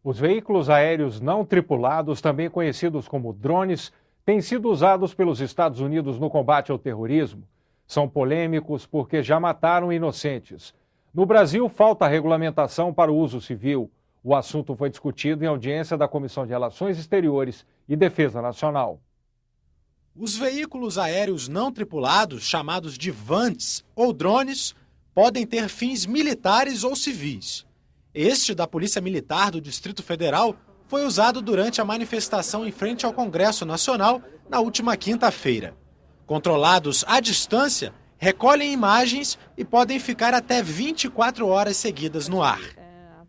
Os veículos aéreos não tripulados, também conhecidos como drones, têm sido usados pelos Estados Unidos no combate ao terrorismo. São polêmicos porque já mataram inocentes. No Brasil, falta regulamentação para o uso civil. O assunto foi discutido em audiência da Comissão de Relações Exteriores e Defesa Nacional. Os veículos aéreos não tripulados, chamados de VANTs ou drones, podem ter fins militares ou civis. Este da Polícia Militar do Distrito Federal foi usado durante a manifestação em frente ao Congresso Nacional na última quinta-feira. Controlados à distância, recolhem imagens e podem ficar até 24 horas seguidas no ar.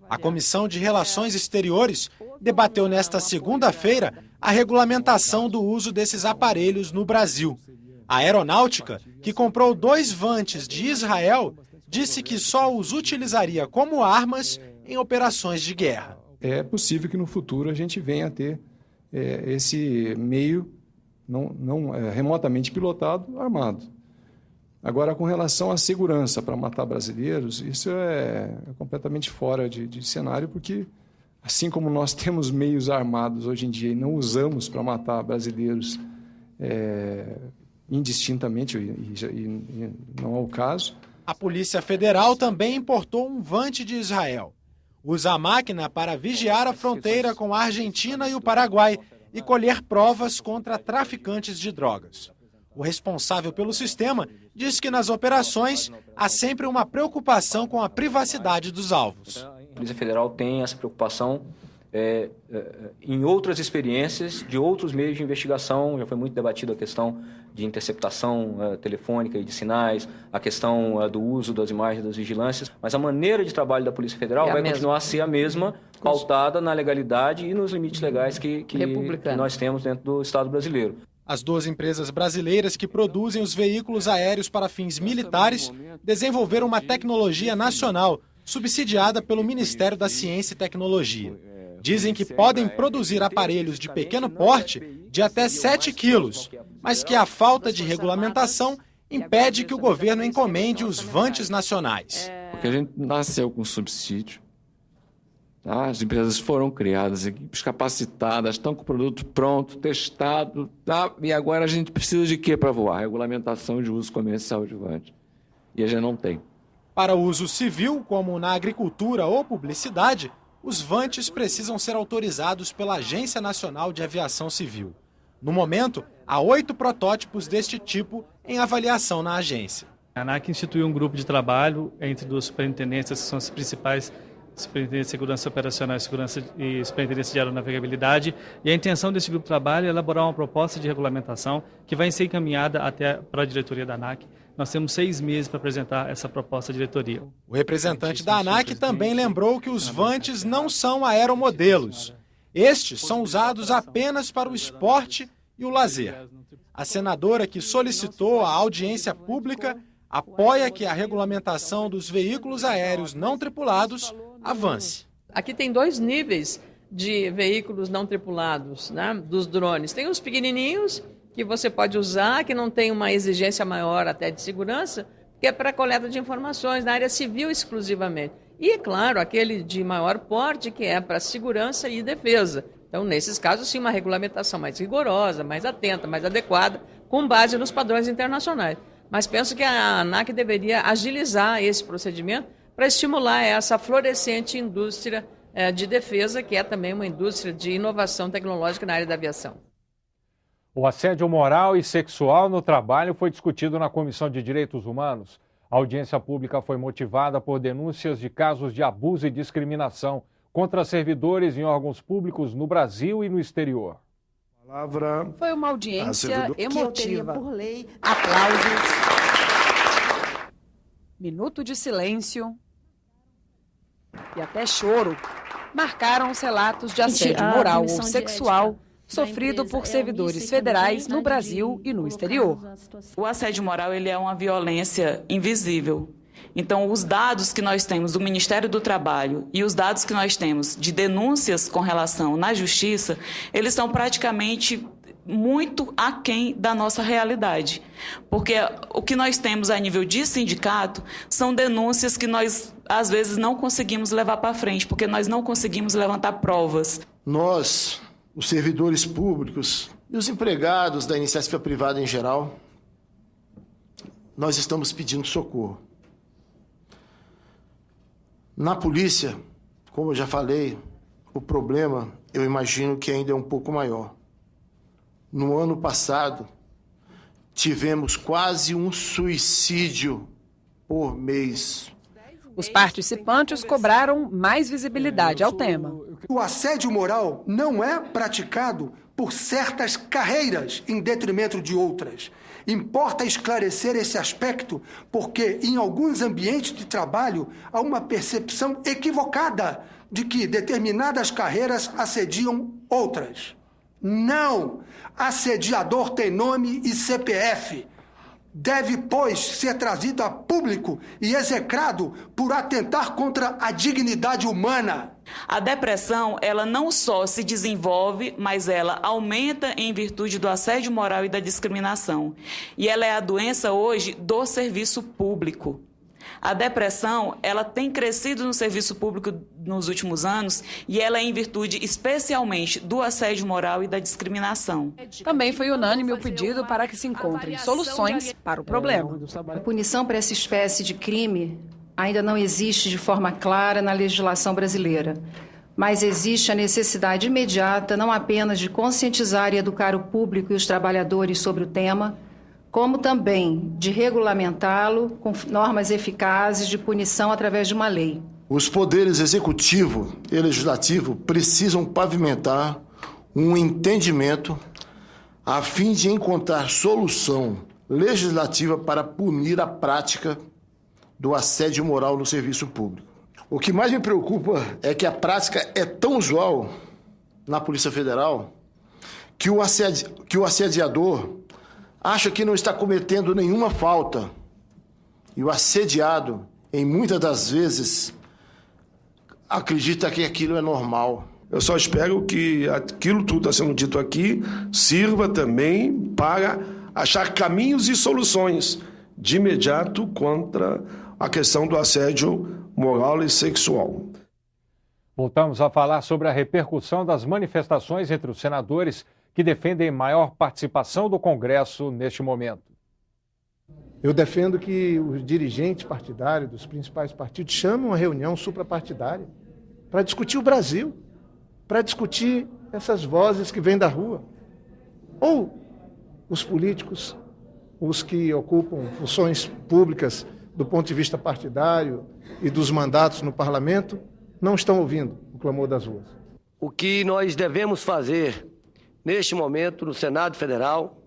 A Comissão de Relações Exteriores debateu nesta segunda-feira a regulamentação do uso desses aparelhos no Brasil. A Aeronáutica, que comprou 2 VANTs de Israel, disse que só os utilizaria como armas em operações de guerra. É possível que no futuro a gente venha a ter esse meio não remotamente pilotado, armado. Agora, com relação à segurança para matar brasileiros, isso é completamente fora de cenário, porque assim como nós temos meios armados hoje em dia e não usamos para matar brasileiros indistintamente, e não é o caso. A Polícia Federal também importou um VANT de Israel. Usa a máquina para vigiar a fronteira com a Argentina e o Paraguai e colher provas contra traficantes de drogas. O responsável pelo sistema diz que nas operações há sempre uma preocupação com a privacidade dos alvos. A Polícia Federal tem essa preocupação em outras experiências de outros meios de investigação. Já foi muito debatida a questão de interceptação telefônica e de sinais, a questão do uso das imagens das vigilâncias, mas a maneira de trabalho da Polícia Federal vai continuar a ser a mesma, pautada na legalidade e nos limites legais que nós temos dentro do Estado brasileiro. As 2 empresas brasileiras que produzem os veículos aéreos para fins militares desenvolveram uma tecnologia nacional subsidiada pelo Ministério da Ciência e Tecnologia. Dizem que podem produzir aparelhos de pequeno porte de até 7 quilos, mas que a falta de regulamentação impede que o governo encomende os VANTs nacionais. Porque a gente nasceu com subsídio, tá? As empresas foram criadas, equipes capacitadas, estão com o produto pronto, testado, tá? E agora a gente precisa de quê para voar? Regulamentação de uso comercial de VANT. E a gente não tem. Para uso civil, como na agricultura ou publicidade, os VANTs precisam ser autorizados pela Agência Nacional de Aviação Civil. No momento, há 8 protótipos deste tipo em avaliação na agência. A ANAC instituiu um grupo de trabalho entre 2 superintendências, que são as principais, Superintendência de Segurança Operacional e Superintendência de Aeronavegabilidade, e a intenção desse grupo de trabalho é elaborar uma proposta de regulamentação que vai ser encaminhada até para a diretoria da ANAC. Nós temos 6 meses para apresentar essa proposta à diretoria. O representante da ANAC também lembrou que os VANTs não são aeromodelos. Estes são usados apenas para o esporte e o lazer. A senadora que solicitou a audiência pública apoia que a regulamentação dos veículos aéreos não tripulados avance. Aqui tem 2 níveis de veículos não tripulados, né, dos drones. Tem os pequenininhos, que você pode usar, que não tem uma exigência maior até de segurança, que é para coleta de informações na área civil exclusivamente. E, é claro, aquele de maior porte, que é para segurança e defesa. Então, nesses casos, sim, uma regulamentação mais rigorosa, mais atenta, mais adequada, com base nos padrões internacionais. Mas penso que a ANAC deveria agilizar esse procedimento para estimular essa florescente indústria de defesa, que é também uma indústria de inovação tecnológica na área da aviação. O assédio moral e sexual no trabalho foi discutido na Comissão de Direitos Humanos. A audiência pública foi motivada por denúncias de casos de abuso e discriminação contra servidores em órgãos públicos no Brasil e no exterior. Foi uma audiência emotiva. Por lei, aplausos, minuto de silêncio e até choro marcaram os relatos de assédio moral ou sexual sofrido por servidores federais no Brasil e no exterior. O assédio moral ele é uma violência invisível. Então, os dados que nós temos do Ministério do Trabalho e os dados que nós temos de denúncias com relação na Justiça, eles são praticamente muito aquém da nossa realidade. Porque o que nós temos a nível de sindicato são denúncias que nós às vezes não conseguimos levar para frente, porque nós não conseguimos levantar provas. Nós, os servidores públicos e os empregados da iniciativa privada em geral, nós estamos pedindo socorro. Na polícia, como eu já falei, o problema, eu imagino que ainda é um pouco maior. No ano passado, tivemos quase um suicídio por mês. Os participantes cobraram mais visibilidade ao tema. O assédio moral não é praticado por certas carreiras em detrimento de outras. Importa esclarecer esse aspecto porque, em alguns ambientes de trabalho, há uma percepção equivocada de que determinadas carreiras assediam outras. Não! Assediador tem nome e CPF. Deve, pois, ser trazido a público e execrado por atentar contra a dignidade humana. A depressão, ela não só se desenvolve, mas ela aumenta em virtude do assédio moral e da discriminação. E ela é a doença hoje do serviço público. A depressão, ela tem crescido no serviço público nos últimos anos e ela é em virtude especialmente do assédio moral e da discriminação. Também foi unânime o pedido para que se encontrem soluções para o problema. A punição para essa espécie de crime ainda não existe de forma clara na legislação brasileira, mas existe a necessidade imediata não apenas de conscientizar e educar o público e os trabalhadores sobre o tema, como também de regulamentá-lo com normas eficazes de punição através de uma lei. Os poderes executivo e legislativo precisam pavimentar um entendimento a fim de encontrar solução legislativa para punir a prática do assédio moral no serviço público. O que mais me preocupa é que a prática é tão usual na Polícia Federal que o assediador acha que não está cometendo nenhuma falta. E o assediado, em muitas das vezes, acredita que aquilo é normal. Eu só espero que aquilo tudo está sendo dito aqui sirva também para achar caminhos e soluções de imediato contra a questão do assédio moral e sexual. Voltamos a falar sobre a repercussão das manifestações entre os senadores que defendem maior participação do Congresso neste momento. Eu defendo que os dirigentes partidários dos principais partidos chamem uma reunião suprapartidária para discutir o Brasil, para discutir essas vozes que vêm da rua. Ou os políticos, os que ocupam funções públicas do ponto de vista partidário e dos mandatos no parlamento, não estão ouvindo o clamor das ruas. O que nós devemos fazer neste momento, no Senado Federal,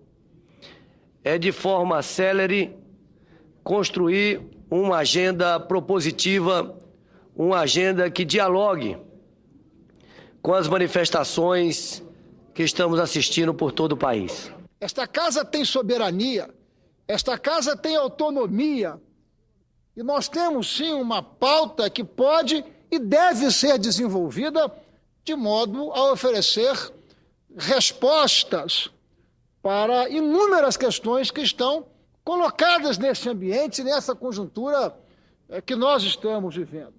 é de forma célere construir uma agenda propositiva, uma agenda que dialogue com as manifestações que estamos assistindo por todo o país. Esta casa tem soberania, esta casa tem autonomia, e nós temos sim uma pauta que pode e deve ser desenvolvida de modo a oferecer respostas para inúmeras questões que estão colocadas nesse ambiente, nessa conjuntura que nós estamos vivendo.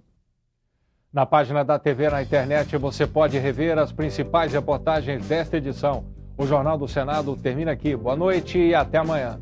Na página da TV na internet você pode rever as principais reportagens desta edição. O Jornal do Senado termina aqui. Boa noite e até amanhã.